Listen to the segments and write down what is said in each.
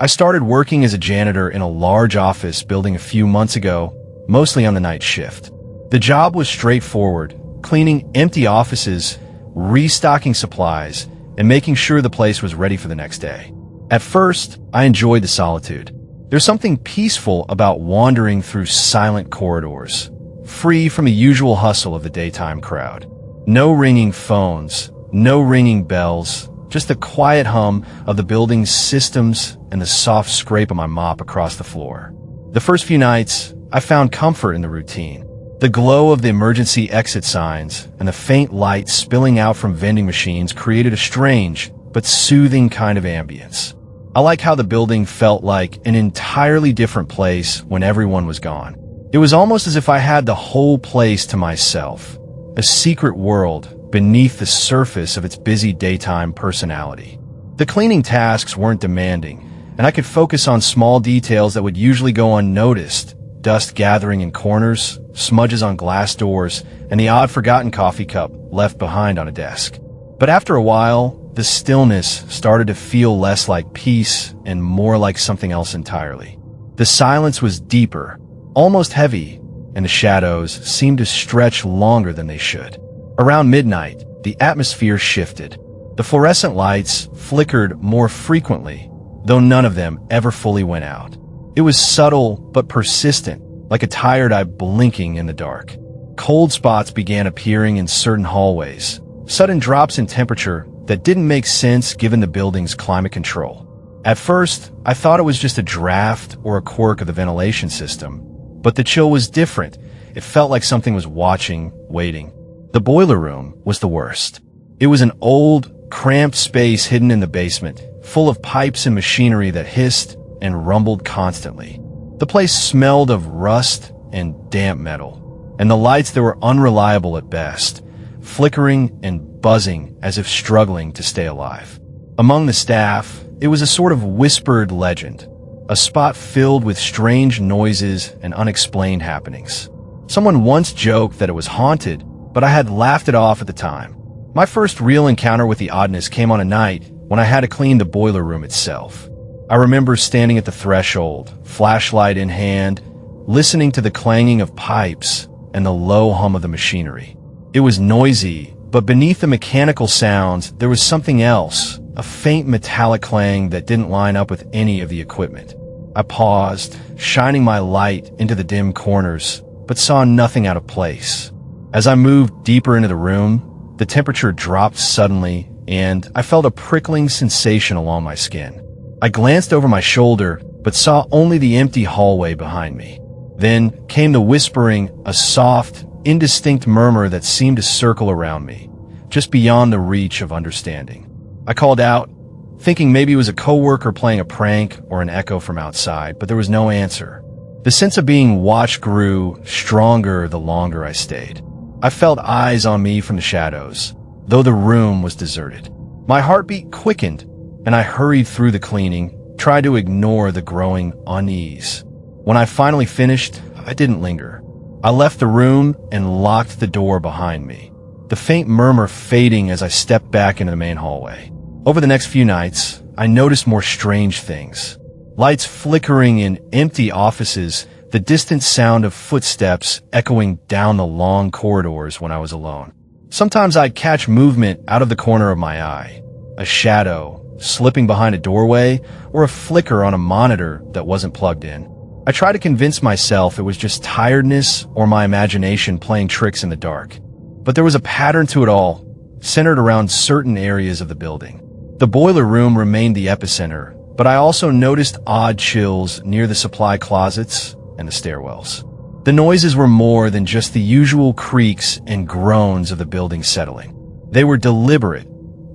I started working as a janitor in a large office building a few months ago, mostly on the night shift. The job was straightforward, cleaning empty offices, restocking supplies, and making sure the place was ready for the next day. At first, I enjoyed the solitude. There's something peaceful about wandering through silent corridors, free from the usual hustle of the daytime crowd. No ringing phones, no ringing bells, just the quiet hum of the building's systems and the soft scrape of my mop across the floor. The first few nights, I found comfort in the routine. The glow of the emergency exit signs and the faint light spilling out from vending machines created a strange but soothing kind of ambience. I like how the building felt like an entirely different place when everyone was gone. It was almost as if I had the whole place to myself, a secret world beneath the surface of its busy daytime personality. The cleaning tasks weren't demanding, and I could focus on small details that would usually go unnoticed: dust gathering in corners, smudges on glass doors, and the odd forgotten coffee cup left behind on a desk. But after a while, the stillness started to feel less like peace and more like something else entirely. The silence was deeper, almost heavy, and the shadows seemed to stretch longer than they should. Around midnight, the atmosphere shifted. The fluorescent lights flickered more frequently, though none of them ever fully went out. It was subtle but persistent, like a tired eye blinking in the dark. Cold spots began appearing in certain hallways, sudden drops in temperature that didn't make sense given the building's climate control. At first, I thought it was just a draft or a quirk of the ventilation system, but the chill was different. It felt like something was watching, waiting. The boiler room was the worst. It was an old, cramped space hidden in the basement, full of pipes and machinery that hissed and rumbled constantly. The place smelled of rust and damp metal, and the lights there were unreliable at best, flickering and buzzing as if struggling to stay alive. Among the staff, it was a sort of whispered legend, a spot filled with strange noises and unexplained happenings. Someone once joked that it was haunted, but I had laughed it off at the time. My first real encounter with the oddness came on a night when I had to clean the boiler room itself. I remember standing at the threshold, flashlight in hand, listening to the clanging of pipes and the low hum of the machinery. It was noisy, but beneath the mechanical sounds, there was something else, a faint metallic clang that didn't line up with any of the equipment. I paused, shining my light into the dim corners, but saw nothing out of place. As I moved deeper into the room, the temperature dropped suddenly, and I felt a prickling sensation along my skin. I glanced over my shoulder, but saw only the empty hallway behind me. Then came the whispering, a soft, indistinct murmur that seemed to circle around me, just beyond the reach of understanding. I called out, thinking maybe it was a coworker playing a prank or an echo from outside, but there was no answer. The sense of being watched grew stronger the longer I stayed. I felt eyes on me from the shadows, though the room was deserted. My heartbeat quickened, and I hurried through the cleaning, tried to ignore the growing unease. When I finally finished, I didn't linger. I left the room and locked the door behind me, the faint murmur fading as I stepped back into the main hallway. Over the next few nights, I noticed more strange things. Lights flickering in empty offices, the distant sound of footsteps echoing down the long corridors when I was alone. Sometimes I'd catch movement out of the corner of my eye, a shadow slipping behind a doorway or a flicker on a monitor that wasn't plugged in. I tried to convince myself it was just tiredness or my imagination playing tricks in the dark. But there was a pattern to it all, centered around certain areas of the building. The boiler room remained the epicenter, but I also noticed odd chills near the supply closets and the stairwells. The noises were more than just the usual creaks and groans of the building settling. They were deliberate,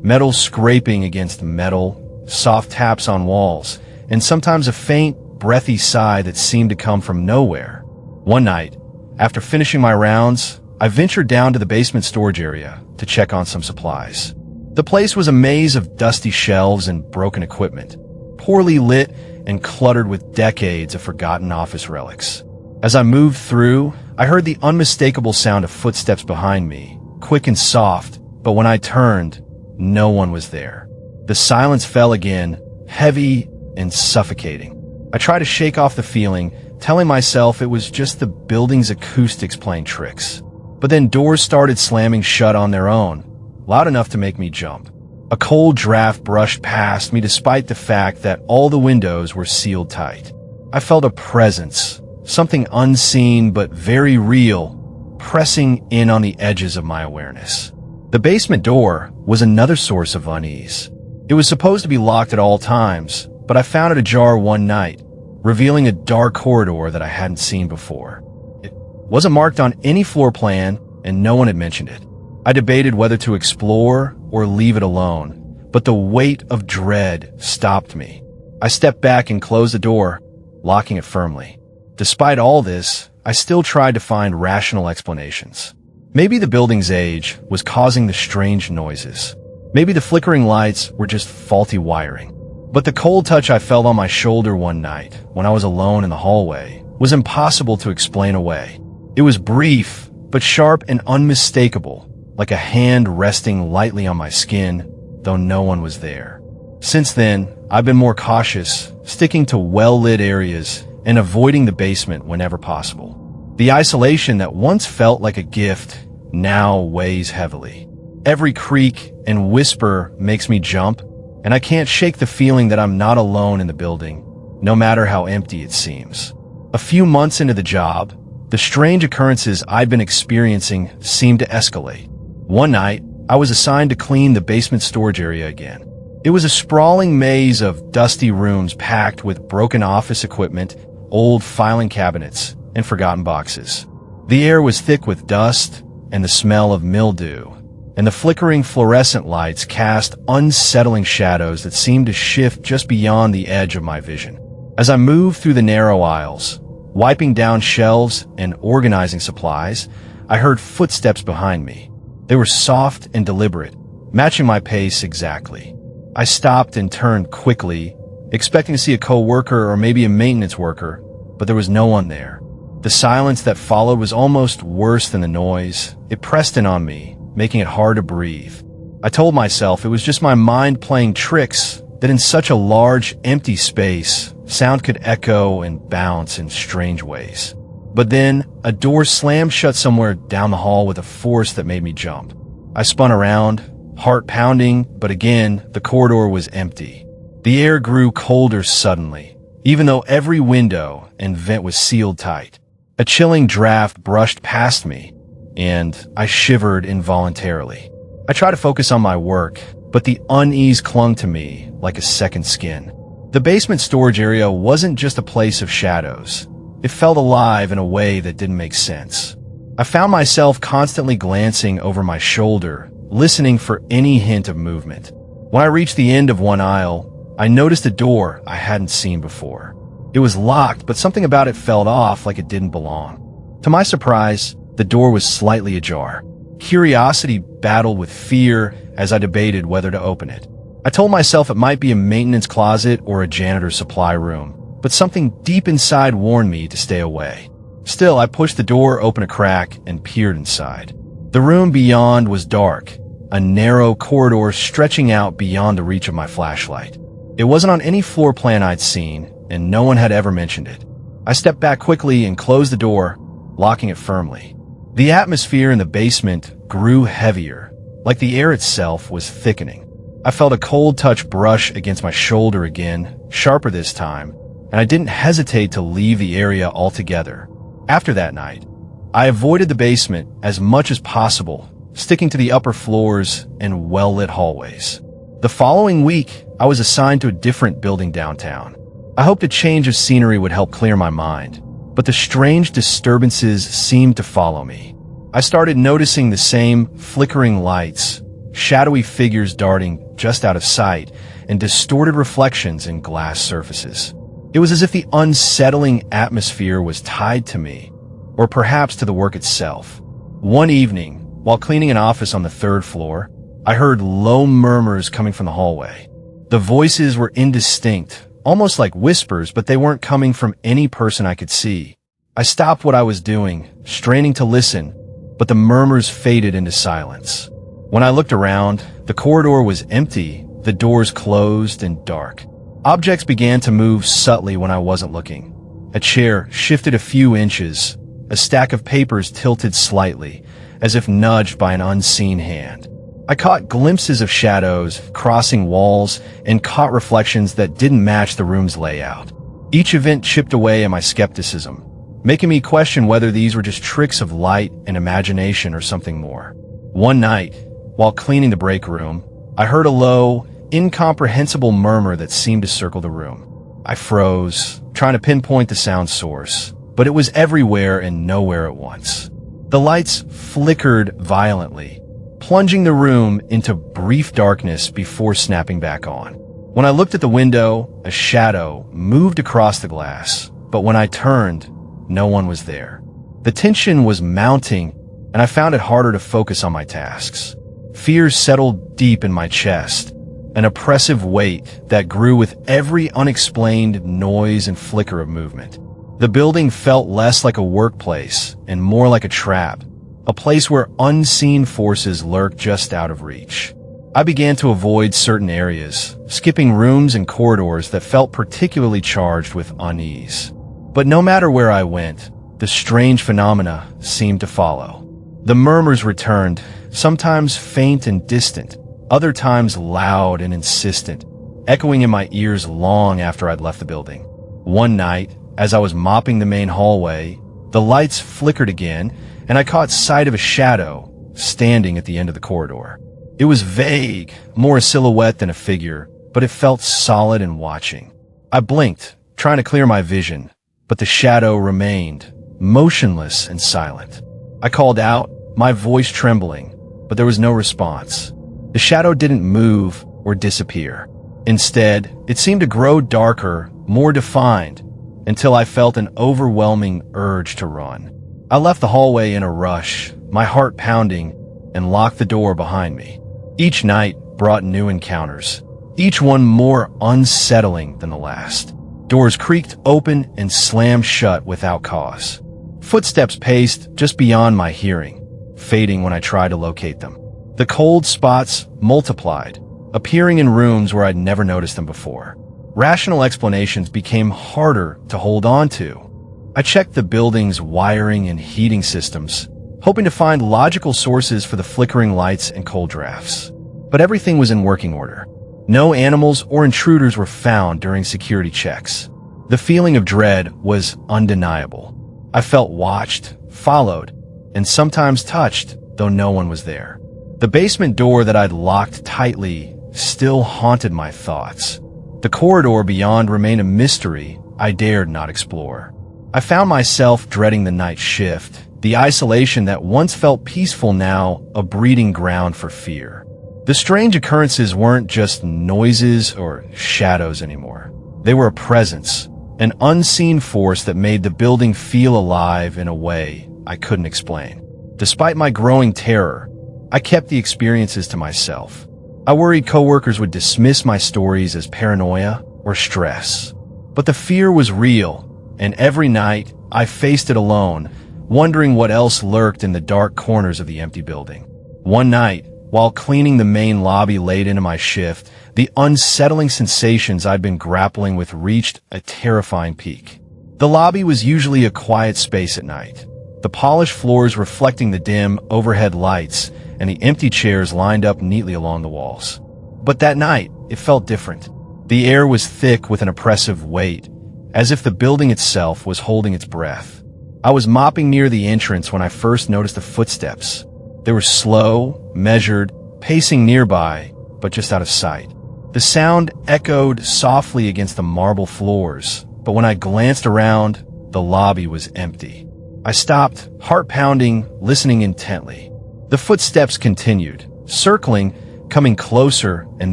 metal scraping against metal, soft taps on walls, and sometimes a faint, breathy sigh that seemed to come from nowhere. One night, after finishing my rounds, I ventured down to the basement storage area to check on some supplies. The place was a maze of dusty shelves and broken equipment, poorly lit and cluttered with decades of forgotten office relics. As I moved through, I heard the unmistakable sound of footsteps behind me, quick and soft, but when I turned, no one was there. The silence fell again, heavy and suffocating. I tried to shake off the feeling, telling myself it was just the building's acoustics playing tricks. But then doors started slamming shut on their own, loud enough to make me jump. A cold draft brushed past me despite the fact that all the windows were sealed tight. I felt a presence, something unseen but very real, pressing in on the edges of my awareness. The basement door was another source of unease. It was supposed to be locked at all times, but I found it ajar one night, revealing a dark corridor that I hadn't seen before. It wasn't marked on any floor plan, and no one had mentioned it. I debated whether to explore or leave it alone, but the weight of dread stopped me. I stepped back and closed the door, locking it firmly. Despite all this, I still tried to find rational explanations. Maybe the building's age was causing the strange noises. Maybe the flickering lights were just faulty wiring. But the cold touch I felt on my shoulder one night, when I was alone in the hallway, was impossible to explain away. It was brief, but sharp and unmistakable, like a hand resting lightly on my skin, though no one was there. Since then, I've been more cautious, sticking to well-lit areas and avoiding the basement whenever possible. The isolation that once felt like a gift now weighs heavily. Every creak and whisper makes me jump, and I can't shake the feeling that I'm not alone in the building, no matter how empty it seems. A few months into the job, the strange occurrences I'd been experiencing seemed to escalate. One night, I was assigned to clean the basement storage area again. It was a sprawling maze of dusty rooms packed with broken office equipment, old filing cabinets, and forgotten boxes. The air was thick with dust and the smell of mildew, and the flickering fluorescent lights cast unsettling shadows that seemed to shift just beyond the edge of my vision. As I moved through the narrow aisles, wiping down shelves and organizing supplies, I heard footsteps behind me. They were soft and deliberate, matching my pace exactly. I stopped and turned quickly, expecting to see a co-worker or maybe a maintenance worker, but there was no one there. The silence that followed was almost worse than the noise. It pressed in on me, making it hard to breathe. I told myself it was just my mind playing tricks, that in such a large, empty space, sound could echo and bounce in strange ways. But then, a door slammed shut somewhere down the hall with a force that made me jump. I spun around, heart pounding, but again, the corridor was empty. The air grew colder suddenly, even though every window and vent was sealed tight. A chilling draft brushed past me, and I shivered involuntarily. I tried to focus on my work, but the unease clung to me like a second skin. The basement storage area wasn't just a place of shadows. It felt alive in a way that didn't make sense. I found myself constantly glancing over my shoulder, listening for any hint of movement. When I reached the end of one aisle, I noticed a door I hadn't seen before. It was locked, but something about it felt off like it didn't belong. To my surprise, the door was slightly ajar. Curiosity battled with fear as I debated whether to open it. I told myself it might be a maintenance closet or a janitor's supply room, but something deep inside warned me to stay away. Still, I pushed the door open a crack and peered inside. The room beyond was dark, a narrow corridor stretching out beyond the reach of my flashlight. It wasn't on any floor plan I'd seen, and no one had ever mentioned it. I stepped back quickly and closed the door, locking it firmly. The atmosphere in the basement grew heavier, like the air itself was thickening. I felt a cold touch brush against my shoulder again, sharper this time, and I didn't hesitate to leave the area altogether. After that night, I avoided the basement as much as possible, sticking to the upper floors and well-lit hallways. The following week, I was assigned to a different building downtown. I hoped a change of scenery would help clear my mind, but the strange disturbances seemed to follow me. I started noticing the same flickering lights, shadowy figures darting just out of sight, and distorted reflections in glass surfaces. It was as if the unsettling atmosphere was tied to me, or perhaps to the work itself. One evening, while cleaning an office on the third floor, I heard low murmurs coming from the hallway. The voices were indistinct, almost like whispers, but they weren't coming from any person I could see. I stopped what I was doing, straining to listen, but the murmurs faded into silence. When I looked around, the corridor was empty, the doors closed and dark. Objects began to move subtly when I wasn't looking. A chair shifted a few inches. A stack of papers tilted slightly, as if nudged by an unseen hand. I caught glimpses of shadows crossing walls and caught reflections that didn't match the room's layout. Each event chipped away at my skepticism, making me question whether these were just tricks of light and imagination or something more. One night, while cleaning the break room, I heard a low, incomprehensible murmur that seemed to circle the room. I froze, trying to pinpoint the sound source, but it was everywhere and nowhere at once. The lights flickered violently, plunging the room into brief darkness before snapping back on. When I looked at the window, a shadow moved across the glass, but when I turned, no one was there. The tension was mounting, and I found it harder to focus on my tasks. Fear settled deep in my chest, an oppressive weight that grew with every unexplained noise and flicker of movement. The building felt less like a workplace and more like a trap, a place where unseen forces lurked just out of reach. I began to avoid certain areas, skipping rooms and corridors that felt particularly charged with unease. But no matter where I went, the strange phenomena seemed to follow. The murmurs returned, sometimes faint and distant, other times loud and insistent, echoing in my ears long after I'd left the building. One night, as I was mopping the main hallway, the lights flickered again, and I caught sight of a shadow standing at the end of the corridor. It was vague, more a silhouette than a figure, but it felt solid and watching. I blinked, trying to clear my vision, but the shadow remained, motionless and silent. I called out, my voice trembling, but there was no response. The shadow didn't move or disappear. Instead, it seemed to grow darker, more defined, until I felt an overwhelming urge to run. I left the hallway in a rush, my heart pounding, and locked the door behind me. Each night brought new encounters, each one more unsettling than the last. Doors creaked open and slammed shut without cause. Footsteps paced just beyond my hearing, fading when I tried to locate them. The cold spots multiplied, appearing in rooms where I'd never noticed them before. Rational explanations became harder to hold on to. I checked the building's wiring and heating systems, hoping to find logical sources for the flickering lights and cold drafts. But everything was in working order. No animals or intruders were found during security checks. The feeling of dread was undeniable. I felt watched, followed, and sometimes touched, though no one was there. The basement door that I'd locked tightly still haunted my thoughts. The corridor beyond remained a mystery I dared not explore. I found myself dreading the night shift, the isolation that once felt peaceful now a breeding ground for fear. The strange occurrences weren't just noises or shadows anymore. They were a presence, an unseen force that made the building feel alive in a way I couldn't explain. Despite my growing terror, I kept the experiences to myself. I worried coworkers would dismiss my stories as paranoia or stress. But the fear was real, and every night I faced it alone, wondering what else lurked in the dark corners of the empty building. One night, while cleaning the main lobby late into my shift, the unsettling sensations I'd been grappling with reached a terrifying peak. The lobby was usually a quiet space at night, the polished floors reflecting the dim overhead lights and the empty chairs lined up neatly along the walls. But that night, it felt different. The air was thick with an oppressive weight, as if the building itself was holding its breath. I was mopping near the entrance when I first noticed the footsteps. They were slow, measured, pacing nearby, but just out of sight. The sound echoed softly against the marble floors, but when I glanced around, the lobby was empty. I stopped, heart pounding, listening intently. The footsteps continued, circling, coming closer, and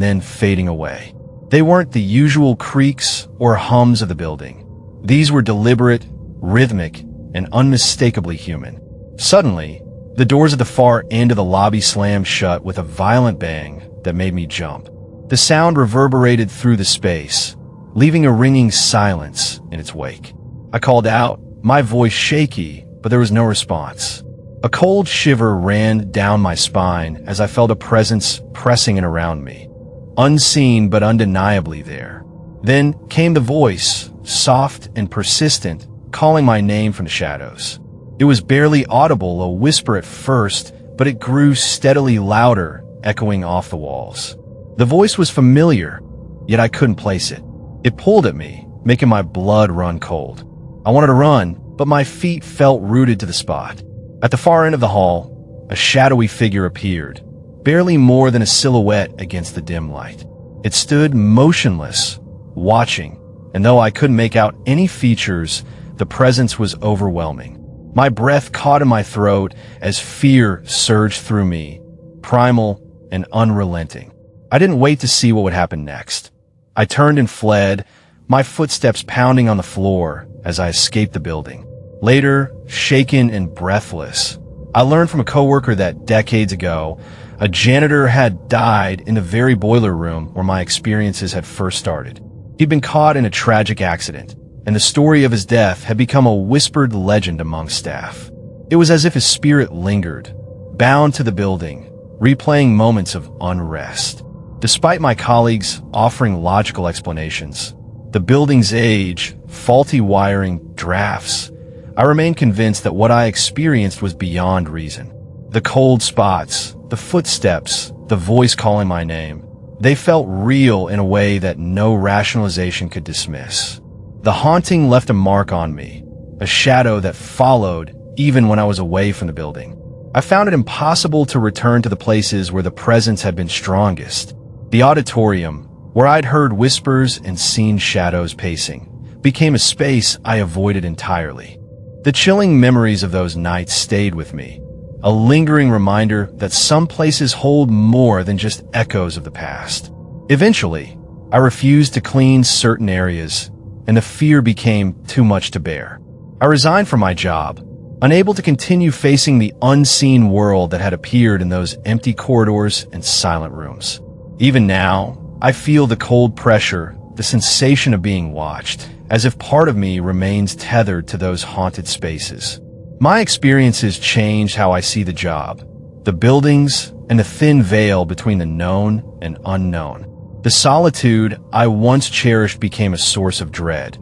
then fading away. They weren't the usual creaks or hums of the building. These were deliberate, rhythmic, and unmistakably human. Suddenly, the doors at the far end of the lobby slammed shut with a violent bang that made me jump. The sound reverberated through the space, leaving a ringing silence in its wake. I called out, my voice shaky, but there was no response. A cold shiver ran down my spine as I felt a presence pressing in around me, unseen but undeniably there. Then came the voice, soft and persistent, calling my name from the shadows. It was barely audible, a whisper at first, but it grew steadily louder, echoing off the walls. The voice was familiar, yet I couldn't place it. It pulled at me, making my blood run cold. I wanted to run, but my feet felt rooted to the spot. At the far end of the hall, a shadowy figure appeared, barely more than a silhouette against the dim light. It stood motionless, watching, and though I couldn't make out any features, the presence was overwhelming. My breath caught in my throat as fear surged through me, primal and unrelenting. I didn't wait to see what would happen next. I turned and fled, my footsteps pounding on the floor as I escaped the building. Later, shaken and breathless, I learned from a coworker that decades ago, a janitor had died in the very boiler room where my experiences had first started. He'd been caught in a tragic accident, and the story of his death had become a whispered legend among staff. It was as if his spirit lingered, bound to the building, replaying moments of unrest. Despite my colleagues offering logical explanations, the building's age, faulty wiring, drafts, I remained convinced that what I experienced was beyond reason. The cold spots, the footsteps, the voice calling my name, they felt real in a way that no rationalization could dismiss. The haunting left a mark on me, a shadow that followed even when I was away from the building. I found it impossible to return to the places where the presence had been strongest. The auditorium, where I'd heard whispers and seen shadows pacing, became a space I avoided entirely. The chilling memories of those nights stayed with me, a lingering reminder that some places hold more than just echoes of the past. Eventually, I refused to clean certain areas, and the fear became too much to bear. I resigned from my job, unable to continue facing the unseen world that had appeared in those empty corridors and silent rooms. Even now, I feel the cold pressure, the sensation of being watched, as if part of me remains tethered to those haunted spaces. My experiences changed how I see the job, the buildings, and the thin veil between the known and unknown. The solitude I once cherished became a source of dread,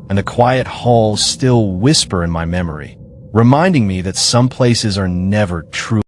and the quiet halls still whisper in my memory, reminding me that some places are never truly